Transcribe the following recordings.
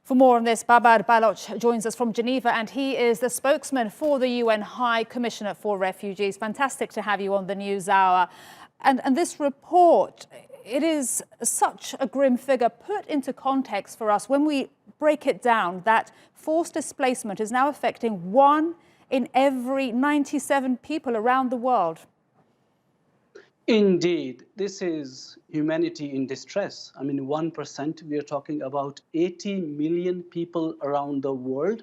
For more on this, Babar Baloch joins us from Geneva, and he is the spokesman for the UN High Commissioner for Refugees. Fantastic to have you on the News Hour. And this report, it is such a grim figure. Put into context for us, when we break it down, that forced displacement is now affecting 1 in every 97 people around the world. Indeed, this is humanity in distress. I mean, 1%, we are talking about 80 million people around the world.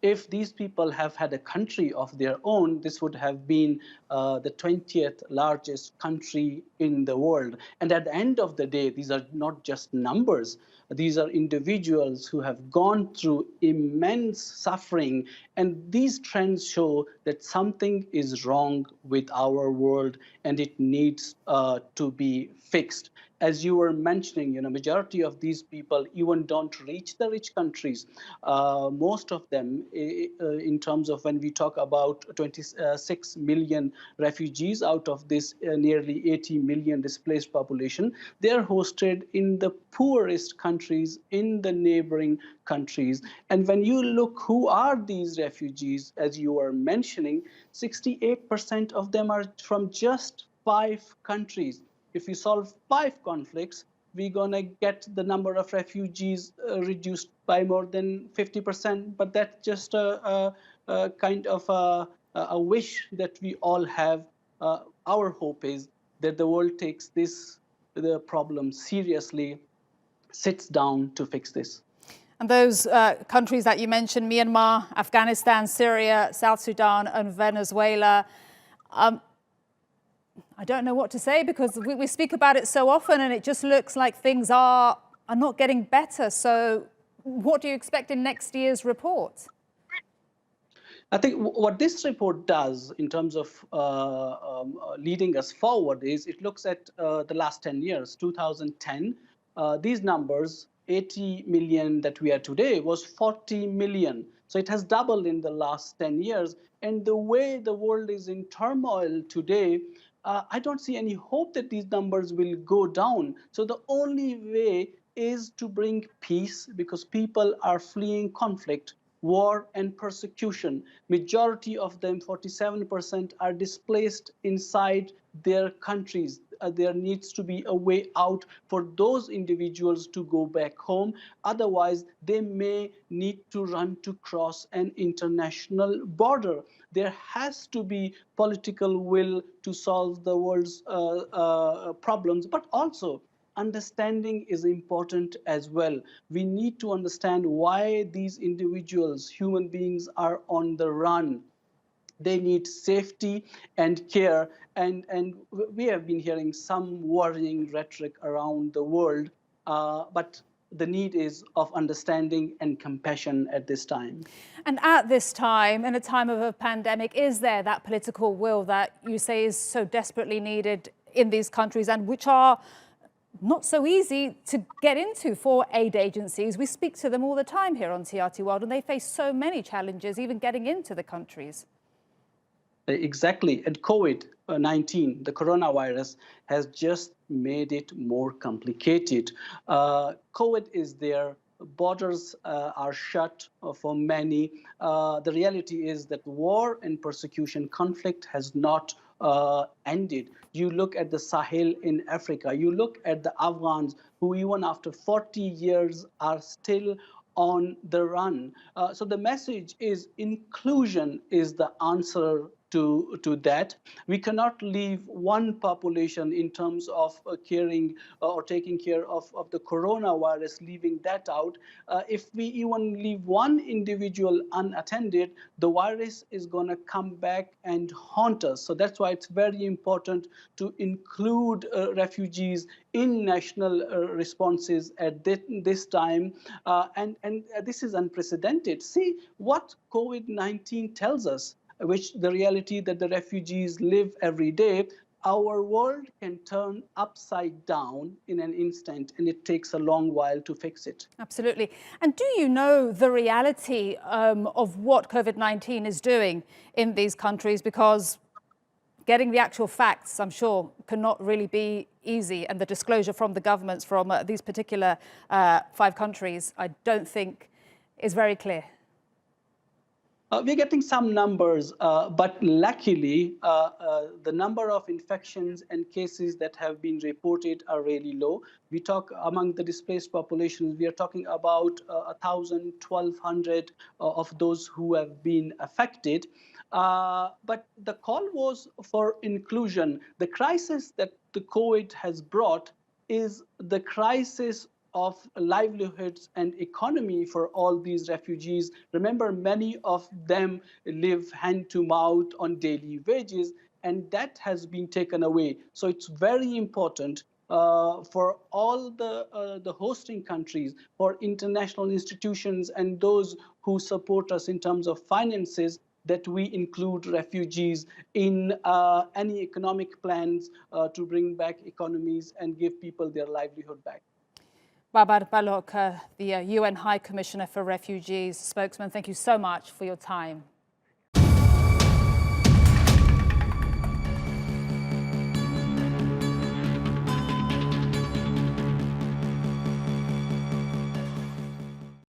If these people have had a country of their own, this would have been the 20th largest country in the world. And at the end of the day, these are not just numbers. These are individuals who have gone through immense suffering. And these trends show that something is wrong with our world and it needs to be fixed. As you were mentioning, majority of these people even don't reach the rich countries. Most of them, in terms of when we talk about 26 million refugees out of this nearly 80 million displaced population, they are hosted in the poorest countries, in the neighboring countries. And when you look who are these refugees, as you were mentioning, 68% of them are from just 5 countries. If we solve 5 conflicts, we're going to get the number of refugees reduced by more than 50%. But that's just a kind of a wish that we all have. Our hope is that the world takes the problem seriously, sits down to fix this. And those countries that you mentioned, Myanmar, Afghanistan, Syria, South Sudan, and Venezuela, I don't know what to say, because we speak about it so often and it just looks like things are not getting better. So what do you expect in next year's report? I think what this report does in terms of leading us forward is it looks at the last 10 years, 2010. These numbers, 80 million that we are today, was 40 million. So it has doubled in the last 10 years. And the way the world is in turmoil today, I don't see any hope that these numbers will go down. So the only way is to bring peace, because people are fleeing conflict, war, and persecution. Majority of them, 47%, are displaced inside their countries. There needs to be a way out for those individuals to go back home. Otherwise, they may need to run to cross an international border. There has to be political will to solve the world's problems, but also understanding is important as well. We need to understand why these individuals, human beings, are on the run. They need safety and care, and we have been hearing some worrying rhetoric around the world, but the need is of understanding and compassion at this time. And at this time, in a time of a pandemic, is there that political will that you say is so desperately needed in these countries, and which are not so easy to get into for aid agencies? We speak to them all the time here on TRT World, and they face so many challenges even getting into the countries. Exactly. And COVID-19, the coronavirus, has just made it more complicated. COVID is there. Borders are shut for many. The reality is that war and persecution conflict has not ended. You look at the Sahel in Africa. You look at the Afghans, who even after 40 years are still on the run. So the message is inclusion is the answer to that. We cannot leave one population in terms of caring or taking care of the coronavirus, leaving that out. If we even leave one individual unattended, the virus is going to come back and haunt us. So that's why it's very important to include refugees in national responses at this time. And this is unprecedented. See what COVID-19 tells us, which the reality that the refugees live every day. Our world can turn upside down in an instant, and it takes a long while to fix it. Absolutely. And do you know the reality of what COVID-19 is doing in these countries? Because getting the actual facts, I'm sure, cannot really be easy. And the disclosure from the governments from these particular 5 countries, I don't think is very clear. We're getting some numbers, but luckily, the number of infections and cases that have been reported are really low. We talk among the displaced populations, we are talking about 1,000, 1,200 of those who have been affected. But the call was for inclusion. The crisis that the COVID has brought is the crisis of livelihoods and economy for all these refugees. Remember, many of them live hand to mouth on daily wages, and that has been taken away. So it's very important for all the hosting countries, for international institutions and those who support us in terms of finances, that we include refugees in any economic plans to bring back economies and give people their livelihood back. Babar Baloch, the UN High Commissioner for Refugees, spokesman, thank you so much for your time.